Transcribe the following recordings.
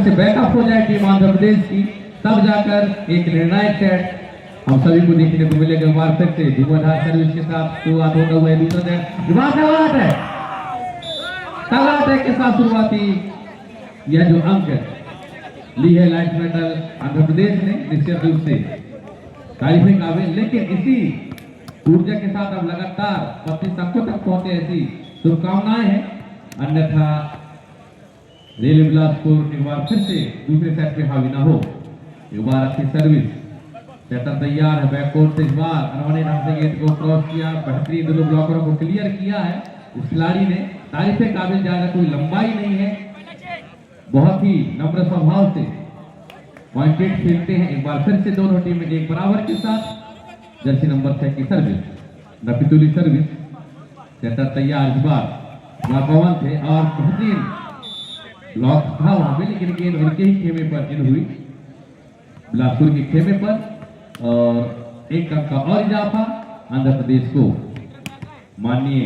फिर से बैकअप हो जाए टीम आंध्र प्रदेश की, तब जाकर एक निर्णायक सेट हम सभी को देखने को मिलेगा। एक बार फिर से धुआंधार सर्विस के साथ शुरुआत होता हुआ दूसरा सेट तगड़ा के साथ शुरुआती यह जो अंक ली है लाइट मेटल आंध्र प्रदेश ने निश्चित रूप से तारीफ काबिल, लेकिन इसी ऊर्जा के साथ अब लगातार 25 अंकों तक पहुंचे ऐसी शुभकामनाएं हैं। अन्यथा रेलवे बिलासपुर एक बार फिर से दूसरे सेट पे हावी ना हो। एक बार अच्छी सर्विस, सेटर तैयार है, बैककोर्ट से इस बार अनवने ढंग से गेंद को क्रॉस किया, बेहतरीन दोनों ब्लॉकरों को क्लियर किया है इस खिलाड़ी ने। तारीफ काबिल, ज्यादा कोई लंबाई नहीं है, बहुत ही नम्र स्वभाव से पॉइंटेड खेलते हैं। एक बार फिर से दोनों टीमें एक बराबर के साथ जर्सी नंबर 6 की सर्विस, नपितुली सर्विस, सेटर तैयार इस बार पवन थे और बेहतरीन ब्लॉक था वहां पे, लेकिन गेंद उनके ही खेमे पर इन हुई, बिलासपुर के खेमे पर, और एक अंक का और इजाफा आंध्र प्रदेश को। माननीय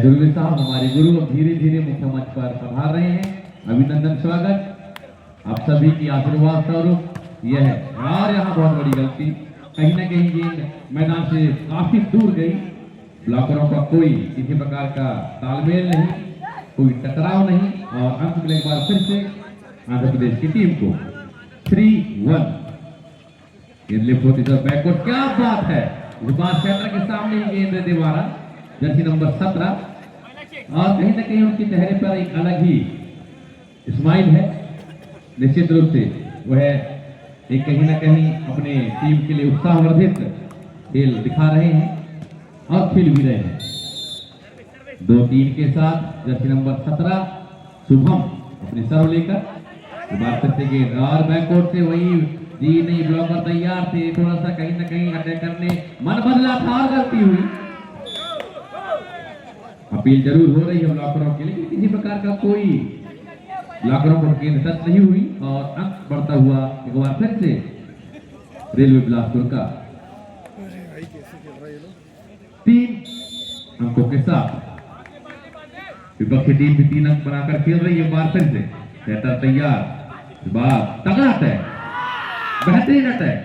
गुरु साहब हमारे गुरु अब धीरे धीरे मुख्य मंच पर पधार रहे हैं, अभिनंदन स्वागत आप सभी की आशीर्वाद स्वरूप यह है। और यहाँ बहुत बड़ी गलती, कहीं ना कहीं गेंद मैदान से काफी दूर गई, ब्लॉकरों का कोई किसी प्रकार का तालमेल नहीं, कोई टकराव नहीं, और अंत में एक बार फिर से आंध्र प्रदेश की टीम को 3-1 गेंद लिफ्ट होती है बैकवर्ड। क्या बात है, इस बार सेटर के सामने ही गेंद दे मारा जर्सी नंबर 17, और कहीं ना कहीं उनके चेहरे पर एक अलग ही स्माइल है। निश्चित रूप से वह एक कहीं ना कहीं अपने टीम के लिए उत्साहवर्धित खेल दिखा रहे हैं और खेल भी रहे हैं। 2-3 के साथ जर्सी नंबर 17 शुभम अपनी सर्व लेकर बात करते गेंद, और बैककोर्ट से वही जी नहीं, ब्लॉकर तैयार थे, थोड़ा सा कहीं ना कहीं अटैक करने मन बदला था और गलती हुई। अपील जरूर हो रही है ब्लॉकरों के लिए, किसी प्रकार का कोई ब्लॉकरों को गेंद टच नहीं हुई, और अंक बढ़ता हुआ एक बार फिर से रेलवे बिलासपुर का 3 अंकों के साथ। विपक्षी टीम भी 3 अंक बनाकर खेल रही है। एक बार फिर से सेटर तैयार, बात तगड़ा है, बेहतरीन अटैक,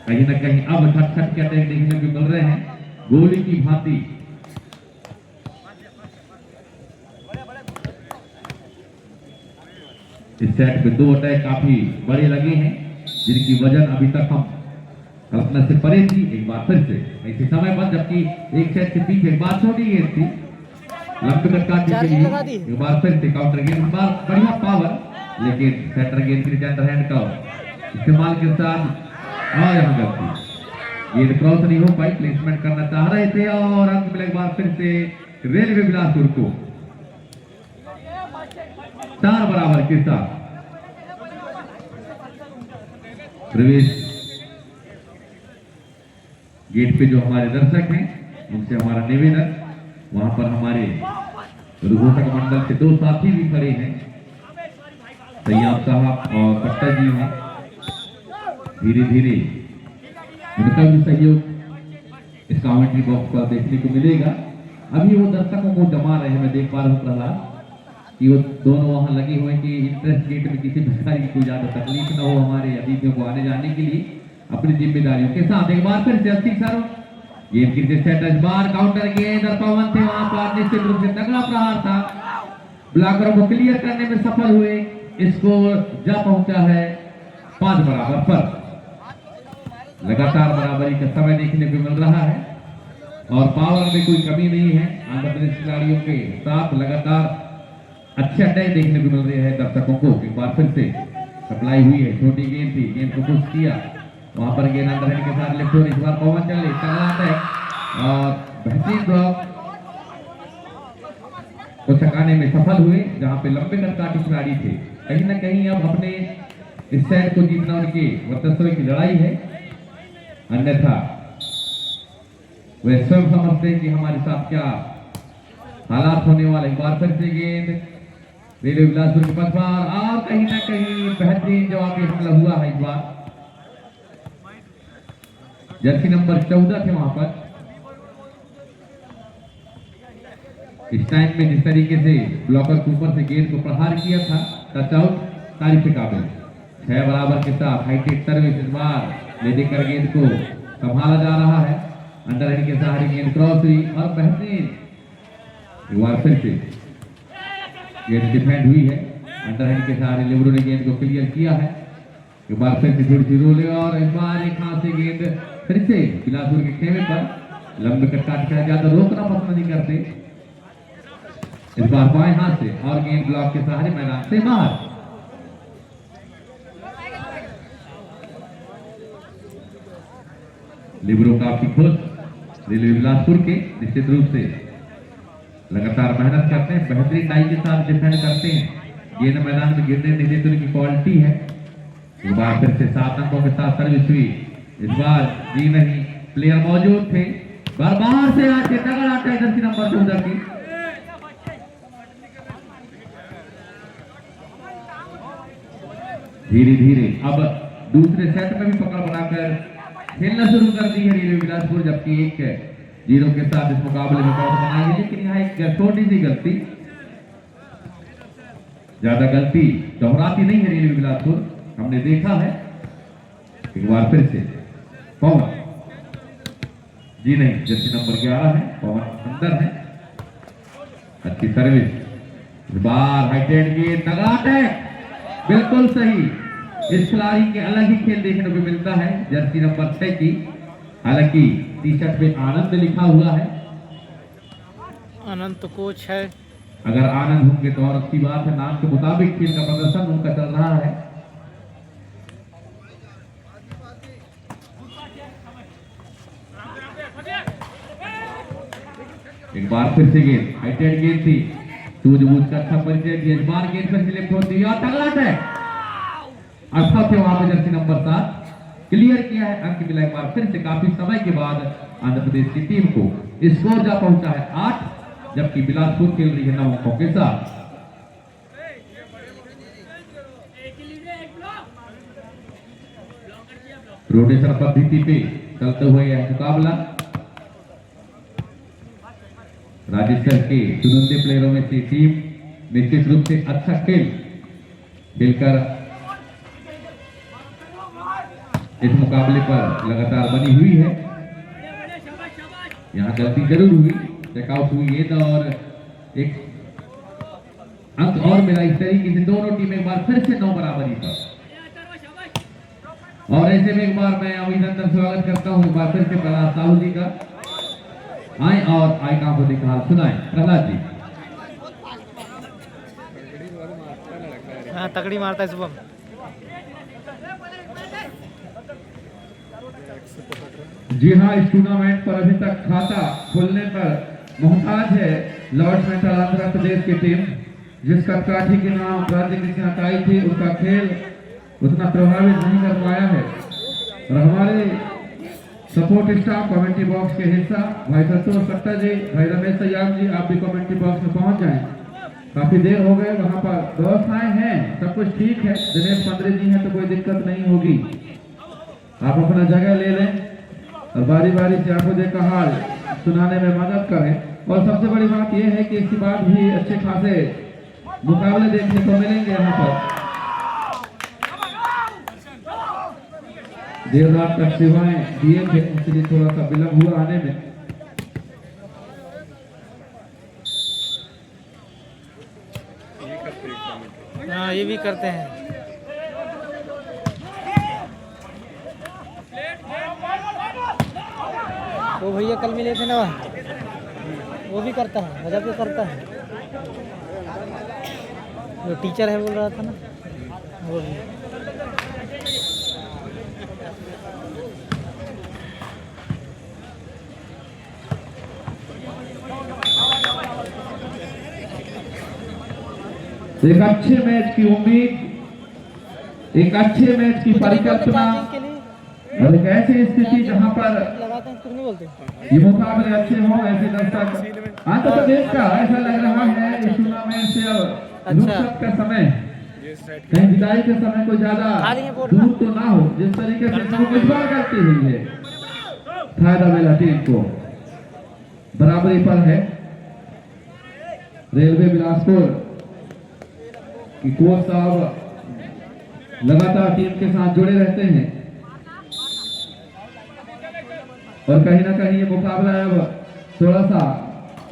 कहीं ना कहीं अब खट खट के अटैक देखने को मिल रहे हैं गोली की भांति। इस सेट पे 2 अटैक काफी बड़े लगे हैं, जिनकी वजन अभी तक हम कल्पना से परे थी। एक बार फिर से ऐसे समय पर, जबकि एक सेट के पीछे एक बार छोटी गेंद थी लंबे कट काटने के लिए, एक बार फिर से काउंटर गेंद, इस बार बढ़िया पावर, लेकिन सेटर गेंद के सेंटर हैंड का इस्तेमाल के साथ और यहाँ गलती, गेंद क्रॉस नहीं हो पाई, प्लेसमेंट करना चाह रहे थे, और अंत में एक बार फिर से रेलवे बिलासपुर को 4 बराबर के साथ प्रवेश। गेट पे जो हमारे दर्शक हैं उनसे हमारा निवेदन, वहां पर हमारे उद्घोषक मंडल के 2 साथी भी खड़े हैं, तैयाब साहब और पट्टा जी हैं, धीरे धीरे उनका भी सहयोग इस कमेंट्री बॉक्स पर देखने को मिलेगा। अभी वो दर्शकों को जमा रहे हैं, मैं देख पा रहा हूँ प्रहलाद कि वो दोनों वहां लगे हुए कि इंटरेस्ट गेट में किसी प्रकार की कोई ज्यादा तकलीफ न हो हमारे अतिथियों को आने जाने के लिए अपनी जिम्मेदारियों के साथ। एक बार फिर से 80 सर गेंद की सेट, इस बार काउंटर गेंद, और पवन थे वहां पर, निश्चित रूप से तगड़ा प्रहार था, ब्लॉकरों को क्लियर करने में सफल हुए। स्कोर जा पहुंचा है 5 बराबर पर। लगातार बराबरी का समय देखने को मिल रहा है, और पावर में कोई कमी नहीं है। आंध्र प्रदेश खिलाड़ियों के साथ लगातार अच्छे अटैक देखने को मिल रहे हैं दर्शकों को। एक बार फिर से सप्लाई हुई है, छोटी गेंद थी, गेंद को पुश किया, वहां पर गेंद अंडरहैंड के साथ लेफ्ट, इस बार पवन चले, तगड़ा अटैक और बेहतरीन ब्लॉक को छकाने में सफल हुए, जहां पे लंबे कद खिलाड़ी थे। कहीं ना कहीं अब अपने इस सेट को जीतना उनकी वर्चस्व की लड़ाई है, अन्यथा वे स्वयं समझते हैं कि हमारे साथ क्या हालात होने वाले। एक बार फिर से गेंद रेलवे बिलासपुर के पास, और कहीं ना कहीं बेहतरीन जवाबी हमला हुआ है। इस बार जर्सी नंबर 14 थे वहां पर, इस टाइम में जिस तरीके से ब्लॉकर के ऊपर से गेंद को प्रहार किया था, टच आउट, तारीफ के काबिल। 6 बराबर के साथ हाईटेक सर्विस इस बार ले देकर गेंद को संभाला जा रहा है। अंडरहैंड के सहारे गेंद क्रॉस हुई और बेहतरीन एक बार फिर से गेंद डिफेंड हुई है। अंडरहैंड के सहारे लिब्रो ने गेंद को क्लियर किया है। एक बार फिर से थोड़ी सी रोले और इस बार एक हाथ से गेंद फिर से बिलासपुर के खेमे पर लंबे कट काट कर ज्यादा रोकना पसंद नहीं करते। इस बार बाएं हाथ से और गेंद ब्लॉक के सहारे मैदान से बाहर। लिब्रो काफी खुश रेलवे बिलासपुर के निश्चित रूप से लगातार मेहनत करते हैं, बेहतरीन डाई के साथ डिफेंड करते हैं, गेंद मैदान में गिरने नहीं देते, उनकी क्वालिटी है। इस बार फिर से 7 अंकों के साथ सर्विस हुई। इस बार जी नहीं, प्लेयर मौजूद थे, बार से आके तगड़ा आता है जर्सी नंबर 14 की। धीरे धीरे अब दूसरे सेट में भी पकड़ बनाकर खेलना शुरू कर दी है रेलवे बिलासपुर, जबकि 1-0 के साथ इस मुकाबले में पॉइंट बनाई है। लेकिन यहाँ एक छोटी सी गलती, ज्यादा गलती दोहराती नहीं है रेलवे बिलासपुर, हमने देखा है। एक बार फिर से पवन जी नहीं, जर्सी नंबर 11 है, पवन अंदर है, अच्छी सर्विस। इस बार हाईटेड की तगड़ा अटैक, बिल्कुल सही। इस खिलाड़ी के अलग ही खेल देखने को मिलता है, जर्सी नंबर 6 की। हालांकि टी शर्ट पे आनंद लिखा हुआ है, आनंद तो कोच है। अगर आनंद होंगे तो और अच्छी बात है, नाम के मुताबिक खेल का प्रदर्शन उनका चल रहा है। एक बार फिर से गेंद हाईटेड गेंद थी, सूझबूझ का अच्छा परिचय दिया। इस बार गेंद फिर सिलेक्ट होती है और तगड़ा अटैक अच्छा थे वहां पर जर्सी नंबर 7 क्लियर किया है। अंक मिला एक बार फिर से काफी समय के बाद आंध्र प्रदेश की टीम को स्कोर जा पहुंचा है 8, जबकि बिलासपुर खेल रही है 9 अंकों के साथ। रोटेशन पद्धति पे चलते हुए यह मुकाबला राजस्थान के चुनिंदे प्लेयरों में से टीम निश्चित रूप से अच्छा खेलकर इस मुकाबले पर लगातार बनी हुई है। यहाँ गलती जरूर हुई, चेकआउट हुई गेंद और एक अंक और मिला। इस तरीके से दोनों टीमें एक बार फिर से 9 बराबरी पर। और ऐसे में एक बार मैं अभिनंदन स्वागत करता हूँ एक बार फिर से प्रहलाद साहू जी का। आए और आए कहां को देखा सुनाए प्रहलाद जी। हाँ तगड़ी मारता है शुभम। जी हाँ, इस टूर्नामेंट पर अभी तक खाता खोलने पर मोहताज है लॉर्ड्स मेंटल आंध्र प्रदेश की टीम, जिसका काठी के नाम राज्य की हटाई थी, उसका खेल उतना प्रभावित नहीं कर पाया है। और हमारे सपोर्ट स्टाफ कमेंट्री बॉक्स के हिस्सा भाई संतोष सट्टा जी, भाई रमेश सयाम जी, आप भी कमेंट्री बॉक्स में पहुंच जाएं। काफी देर हो गए, वहां पर व्यवस्थाएं हैं, सब कुछ ठीक है। दिनेश पंद्रे जी हैं तो कोई दिक्कत नहीं होगी, आप अपना जगह ले लें और बारी बारी से आपको देखा हाल सुनाने में मदद करें। और सबसे बड़ी बात यह है कि इसके बाद भी अच्छे खासे मुकाबले देखने को मिलेंगे। यहाँ पर देर रात तक सेवाएं दिए थे, इसलिए थोड़ा सा विलंब हुआ आने में। हाँ ये भी करते हैं। वो भैया कल मिले थे ना, वो भी करता है, गजब भी करता है। जो टीचर है बोल रहा था ना, वो भी। एक अच्छे मैच की उम्मीद, एक अच्छे मैच की परिकल्पना और एक ऐसी स्थिति जहां पर ये मुकाबले अच्छे हों, ऐसे दर्शक आंध्र प्रदेश का ऐसा लग रहा है इस टूर्नामेंट से अब रुखसत का समय, कहीं विदाई के समय को ज्यादा दूर तो ना हो। जिस तरीके से इस बार करती हुई है फायदा मिला टीम को, बराबरी पर है। रेलवे बिलासपुर की कोच साहब लगातार टीम के साथ जुड़े रहते हैं और कहीं ना कहीं ये मुकाबला है अब थोड़ा सा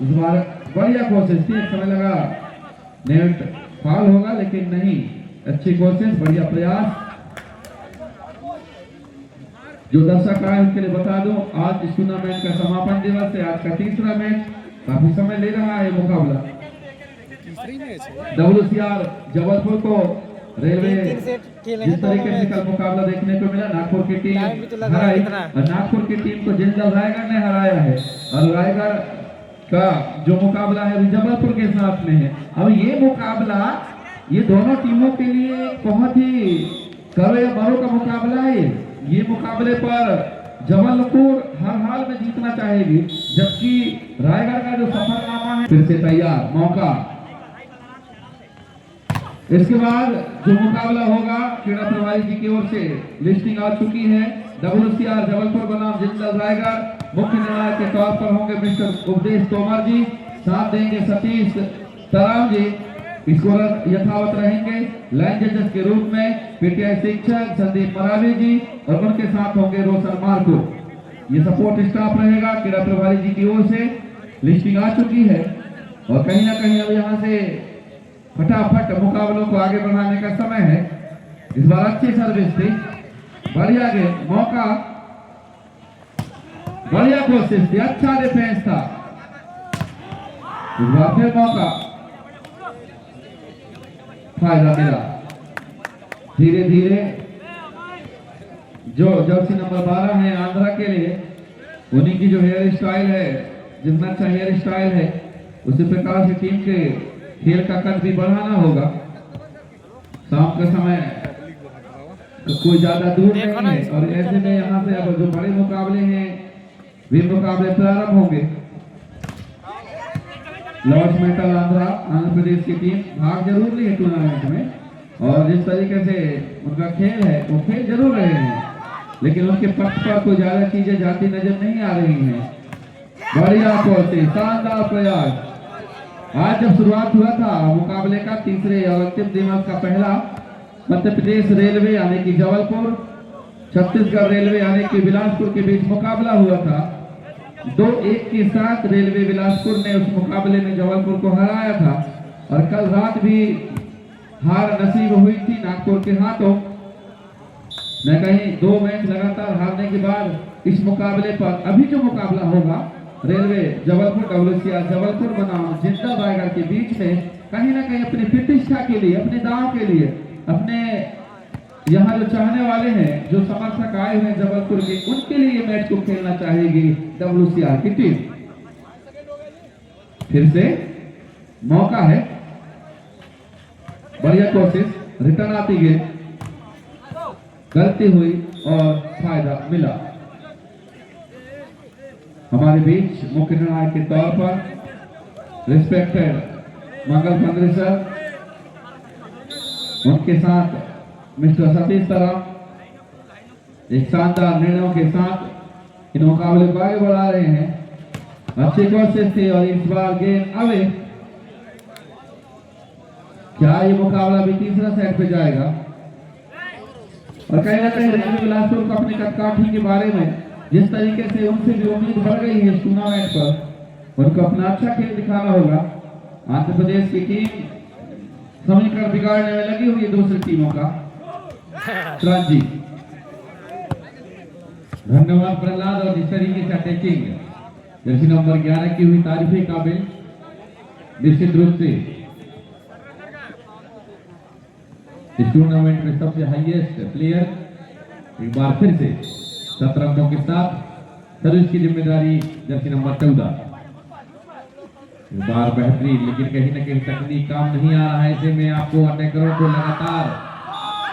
इस बार बढ़िया कोशिश थी, एक समय लगा नेट फाउल होगा लेकिन नहीं, अच्छी कोशिश, बढ़िया प्रयास। जो दर्शक आए उनके लिए बता दूं, आज इस टूर्नामेंट का समापन दिवस है, आज का तीसरा मैच, काफी समय ले रहा है मुकाबला। WCR जबलपुर को रेलवे जिस तरीके से कल मुकाबला देखने को मिला, नागपुर की टीम हराई और नागपुर की टीम को जिंदल रायगढ़ ने हराया है और रायगढ़ का जो मुकाबला है जबलपुर के साथ में है। अब ये मुकाबला ये दोनों टीमों के लिए बहुत ही करो या मरो का मुकाबला है। ये मुकाबले पर जबलपुर हर हाल में जीतना चाहेगी, जबकि रायगढ़ का जो सफरनामा है फिर से तैयार मौका। इसके बाद जो मुकाबला होगा क्रीड़ा प्रभारी जी की ओर से लिस्टिंग आ चुकी है। WCR जबलपुर बनाम जिंदल रायगढ़ मुख्य निर्णायक के तौर पर होंगे मिस्टर उपदेश तोमर जी, साथ देंगे सतीश तराम जी, स्कोरर यथावत रहेंगे लाइन जजेस के रूप में पीटीआई शिक्षक संदीप मरावी जी और उनके साथ होंगे रोशन मार्को। ये सपोर्ट स्टाफ रहेगा क्रीड़ा प्रभारी जी की ओर से। लिस्टिंग आ चुकी है और कहीं ना कहीं अब यहाँ से फटाफट मुकाबलों को आगे बढ़ाने का समय है। इस बार अच्छी सर्विस थी, बढ़िया गेम, मौका, बढ़िया कोशिश थी, अच्छा डिफेंस था, इस बार फिर मौका, फायदा मिला। धीरे धीरे जो जर्सी नंबर 12 है आंध्रा के लिए, उन्हीं की जो हेयर स्टाइल है, जितना अच्छा हेयर स्टाइल है उसी प्रकार से टीम के खेल का कद भी बढ़ाना होगा। शाम का समय कोई ज्यादा दूर नहीं है और ऐसे में यहाँ से अब जो बड़े मुकाबले हैं वे मुकाबले प्रारंभ होंगे। लॉर्ड्स मेटल आंध्र प्रदेश की टीम भाग जरूर ली है टूर्नामेंट में और जिस तरीके से उनका खेल है वो खेल जरूर रहे हैं, लेकिन उनके पक्ष पर कोई ज्यादा चीजें जाती नजर नहीं आ रही हैं। बढ़िया कोशिश, शानदार प्रयास। आज जब शुरुआत हुआ था मुकाबले का तीसरे और अंतिम दिवस का पहला मध्य प्रदेश रेलवे यानी कि जबलपुर, छत्तीसगढ़ रेलवे यानी कि बिलासपुर के बीच मुकाबला हुआ था। 2-1 के साथ रेलवे बिलासपुर ने उस मुकाबले में जबलपुर को हराया था और कल रात भी हार नसीब हुई थी नागपुर के हाथों। मैं कहीं 2 मैच लगातार हारने के बाद इस मुकाबले पर अभी जो मुकाबला होगा रेलवे जबलपुर WCR जबलपुर बनाम जिंदल रायगढ़ के बीच में कहीं ना कहीं अपनी प्रतिष्ठा के लिए, अपने दांव के लिए, अपने यहाँ जो चाहने वाले हैं, जो समर्थक आए हुए हैं जबलपुर के, उनके लिए ये मैच को खेलना चाहेगी WCR की टीम। फिर से मौका है, बढ़िया कोशिश, रिटर्न आती गेंद, गलती हुई और फायदा मिला। हमारे बीच मुख्य निर्णायक के तौर पर रिस्पेक्टेड मंगल पंद्री सर, उनके साथ मिस्टर सतीश तराम एक शानदार निर्णयों के साथ इन मुकाबले को आगे बढ़ा रहे हैं। अच्छी कोशिश थी और इस बार गेंद अवे। क्या ये मुकाबला भी तीसरा सेट पे जाएगा? और कहीं ना कहीं रेलवे बिलासपुर को अपनी कदकाठी के बारे में जिस तरीके से उनसे भी उम्मीद बढ़ गई है इस टूर्नामेंट पर, उनको अपना अच्छा खेल दिखाना होगा। आंध्र प्रदेश की टीम समीकरण बिगाड़ने में लगी हुई है दूसरी टीमों का। जी धन्यवाद प्रहलाद। और जिस तरीके से अटैकिंग जर्सी नंबर 11 की हुई तारीफे काबिल, निश्चित रूप से इस टूर्नामेंट में सबसे हाईएस्ट प्लेयर एक बार फिर से 17 अंकों के साथ सर्विस की जिम्मेदारी जर्सी नंबर 14। इस बार बेहतरीन, लेकिन कहीं ना कहीं तकनीक काम नहीं आ रहा है। ऐसे में आपको अटैकरों को लगातार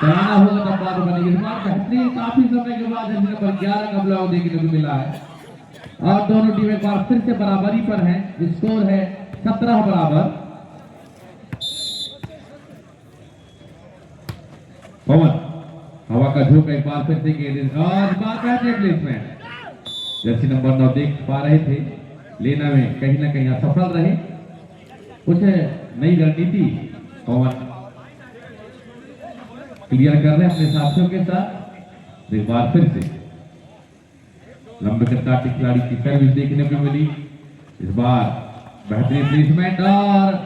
चलाना होगा तब बात बनेगी। इस बार बेहतरीन, काफी समय के बाद जर्सी नंबर 11 का बदलाव देखने को मिला है और दोनों टीम एक बार फिर से बराबरी पर है। स्कोर है 17 बराबर। पवन हवा का झोंका एक बार फिर से गेंद और बात है प्लेसमेंट। जर्सी नंबर 9 देख पा रहे थे, लेना में कहीं ना कहीं असफल रहे कुछ नई रणनीति पवन क्लियर कर रहे हैं अपने साथियों के साथ। एक बार फिर से लंबे कतार के खिलाड़ी की सर्विस देखने को मिली। इस बार बेहतरीन प्लेसमेंट और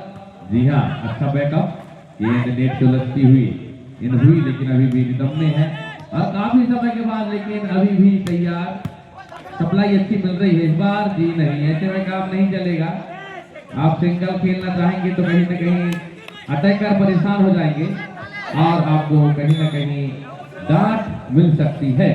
जी हाँ अच्छा बैकअप। ये नेट से उलझती हुई इन हुई लेकिन अभी भी रिदम में है और काफी समय के बाद लेकिन अभी भी तैयार। सप्लाई अच्छी मिल रही है इस बार। जी नहीं, ऐसे में काम नहीं चलेगा। आप सिंगल खेलना चाहेंगे तो कहीं ना कहीं अटैकर परेशान हो जाएंगे और आपको कहीं ना कहीं डांट मिल सकती है।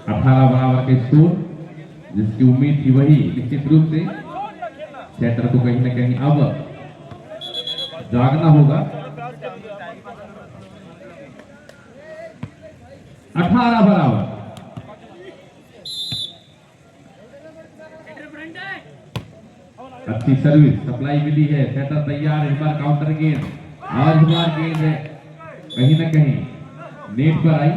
अठारह बराबर के स्कोर, जिसकी उम्मीद थी वही निश्चित रूप से सेटर को कहीं ना कहीं अब जागना होगा। 18 बराबर। अच्छी सर्विस सप्लाई मिली है, सेटर तैयार। इस बार काउंटर गेंद और इस बार गेंद कहीं ना कहीं नेट पर आई,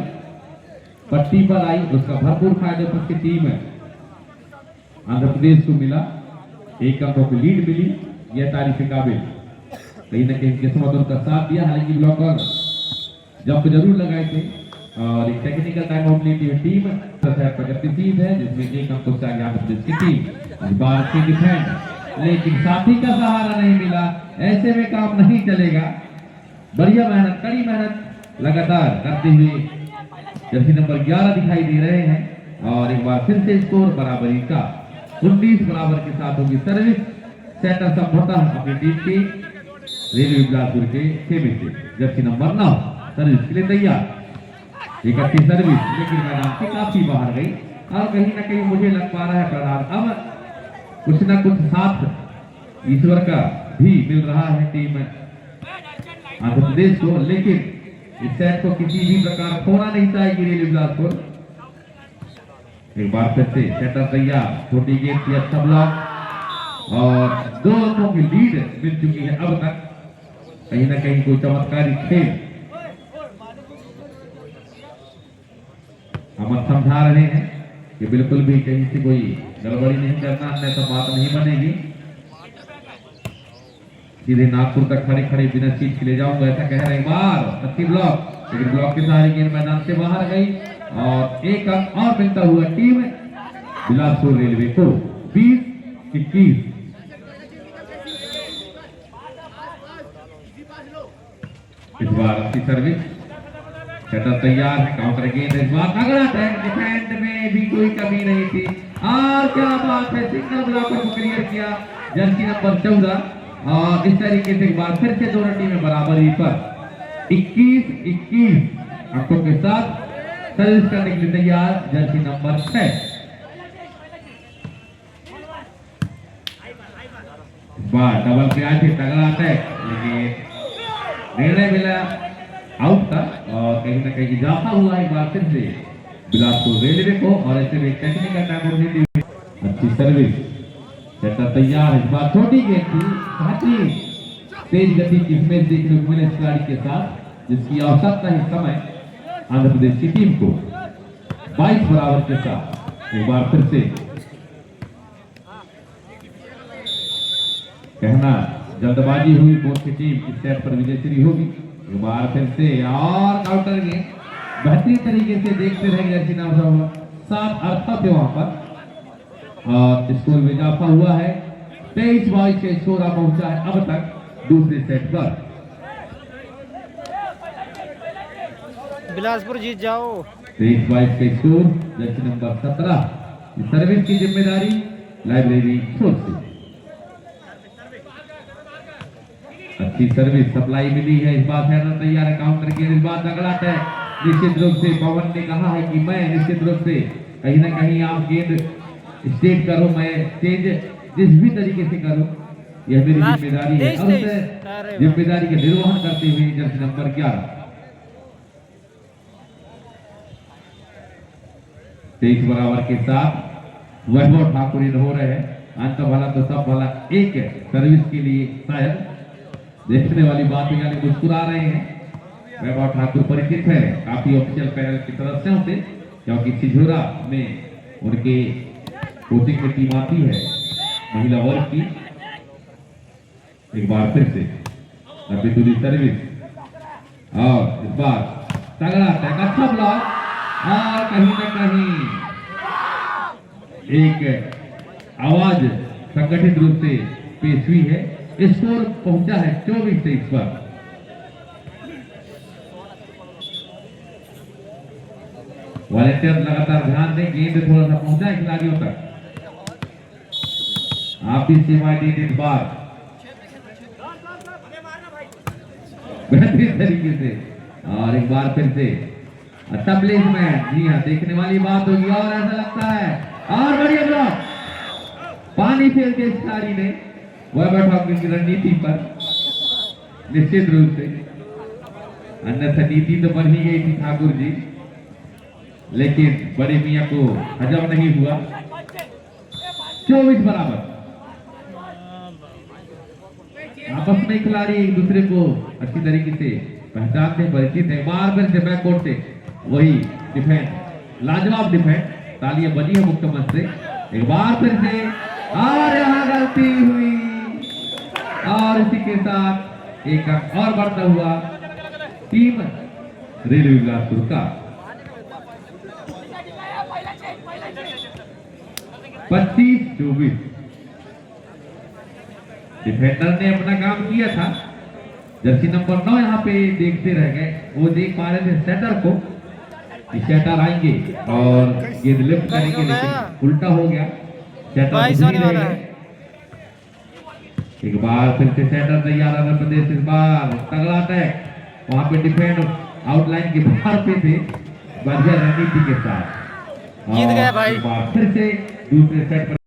पट्टी पर आई। उसका भरपूर फायदा उसकी टीम आंध्र प्रदेश को मिला। 1 अंकों की लीड मिली, यह तारीफ के काबिल। कहीं ना कहीं किस्मत उनका साथ दिया। हालांकि ब्लॉकर जब जरूर लगाए थे और एक टेक्निकल टाइम आउट लेती हुई टीम प्रगतिशील है, जिसमें 1 अंकों से आगे आंध्र प्रदेश की टीम। इस बार की डिफेंड, लेकिन साथी का सहारा नहीं मिला। ऐसे में काम नहीं चलेगा। बढ़िया मेहनत, कड़ी मेहनत लगातार करते हुए जर्सी नंबर 11 दिखाई दे रहे हैं और एक बार फिर से स्कोर बराबरी का 19 बराबर के साथ होगी सर्विस। सेटर संभवतः अपनी टीम की रेलवे बिलासपुर के खेमे से जर्सी नंबर 9 सर्विस के लिए तैयार। एक अच्छी सर्विस लेकिन मैदान से काफी बाहर गई और कहीं ना कहीं मुझे लग पा रहा है प्रधान अब कुछ ना कुछ साथ ईश्वर का भी मिल रहा है टीम आंध्र प्रदेश को। लेकिन इस सेट को किसी भी प्रकार खोना नहीं चाहेगी रेलवे बिलासपुर। एक बार फिर से सेटर तैयार, छोटी गेंद की अच्छा ब्लॉक और 2 अंकों की लीड मिल चुकी है अब तक। कहीं ना कहीं कोई चमत्कारी खेल हम समझा रहे हैं कि बिल्कुल भी कहीं से कोई गड़बड़ी नहीं करना, अन्य तो बात नहीं बनेगी। सीधे नागपुर तक खड़े खड़े बिना सीट के ले जाऊंगा ऐसा कह रहे। बार अच्छी ब्लॉक, लेकिन ब्लॉक की सारी गेंद मैदान से बाहर गई और 1 अंक और मिलता हुआ टीम बिलासपुर रेलवे को 20-21। इस बार अच्छी सर्विस, सेटर तैयार है, काउंटर गेंद। इस बार तगड़ा टैग, डिफेंड में भी कोई कमी नहीं थी और क्या बात है, सिंगल ब्लॉकर को क्लियर किया जर्सी नंबर 14 और इस तरीके से एक बार फिर से दोनों टीमें बराबरी पर 21-21 अंकों के साथ सर्विस करने के लिए तैयार जर्सी नंबर 6। बार डबल प्रयास तगड़ा अटैक, लेकिन निर्णय मिला आउट का और कहीं ना कहीं इजाफा हुआ एक बार फिर से बिलासपुर रेलवे को और ऐसे में टेक्निकल टाइम आउट लेती हुई अच्छी सर्विस, सेटर तैयार। इस बार छोटी गेंद थी, काफी तेज गति की स्मैश देखने को मिले इस खिलाड़ी के साथ, जिसकी आवश्यकता है समय आंध्र प्रदेश की टीम को 22 बराबर के साथ। एक बार फिर से कहना जल्दबाजी हुई, कौन सी टीम इस सेट पर विजयश्री होगी। एक बार फिर से और काउंटर गेंद बेहतरीन तरीके से देखते रहे जर्सी नंबर 7 अर्था थे वहां पर और स्कोर में इजाफा हुआ है। 23-22 के स्कोर पहुंचा है अब तक दूसरे सेट पर। बिलासपुर जीत जाओ। 23-22 के स्कोर, जर्सी नंबर 17 सर्विस की जिम्मेदारी लाइब्रेरी छोड़ से। अच्छी सर्विस सप्लाई मिली है, इस बार सेटर तैयार है, काउंटर गेंद इस बार तगड़ा है। निश्चित रूप से पवन ने कहा है कि मैं निश्चित रूप से कहीं ना कहीं आप गेंद स्टेट करो, मैं चेंज जिस भी तरीके से करूं, यह मेरी जिम्मेदारी है। अब उसे जिम्मेदारी का निर्वहन करते हुए जर्सी नंबर 11 23 बराबर के साथ वैभव ठाकुर हो रहे हैं। अंत भला तो सब भला एक सर्विस के लिए शायद देखने वाली बात है, यानी मुस्कुरा रहे हैं। वैभव ठाकुर परिचित है काफी ऑफिशियल पैनल के सदस्यों से क्योंकि सिझोरा में उनके कोचिंग में टीम आती है महिला वर्ग की। एक बार फिर से लंबी दूरी सर्विस और इस बार तगड़ा अटैक, अच्छा ब्लॉक और कहीं न कहीं एक आवाज संगठित रूप से पेश हुई है। स्कोर पहुंचा है 24 से इस पर। वॉलेंटियर लगातार ध्यान दें, गेंद थोड़ा सा पहुंचा है खिलाड़ियों तक। आप भी सेवा दी इस बार बेहतरीन तरीके से और एक बार फिर से प्लेसमेंट। जी हाँ, देखने वाली बात होगी और ऐसा लगता है और बढ़िया ब्लॉक, पानी फेर के खिलाड़ी ने वैभव ठाकुर की रणनीति पर निश्चित रूप से, अन्यथा नीति तो बन ही गई थी ठाकुर जी, लेकिन बड़े मियां को हजम नहीं हुआ। 24 बराबर। आपस में खिलाड़ी एक दूसरे को अच्छी तरीके से पहचानते परिचित है। बार बार से बैककोर्ट से वही डिफेंस, लाजवाब डिफेंस, तालियां बनी है मुक्त मंच से। एक बार फिर से और यहाँ गलती हुई और इसी के साथ एक अंक और बढ़ता हुआ टीम रेलवे बिलासपुर का 25-24। डिफेंडर ने अपना काम किया था, जर्सी नंबर 9 यहाँ पे देखते रह गए। वो देख पा रहे थे सेटर को, सेटर आएंगे और गेंद लिफ्ट करेंगे, लेकिन उल्टा हो गया। सेटर एक बार फिर से सेटर तैयार आंध्र प्रदेश, इस बार तगड़ा अटैक, वहां पे डिफेंड आउटलाइन के बाहर पे थे बढ़िया रणनीति के साथ। जीत गया भाई। फिर से दूसरे सेट पर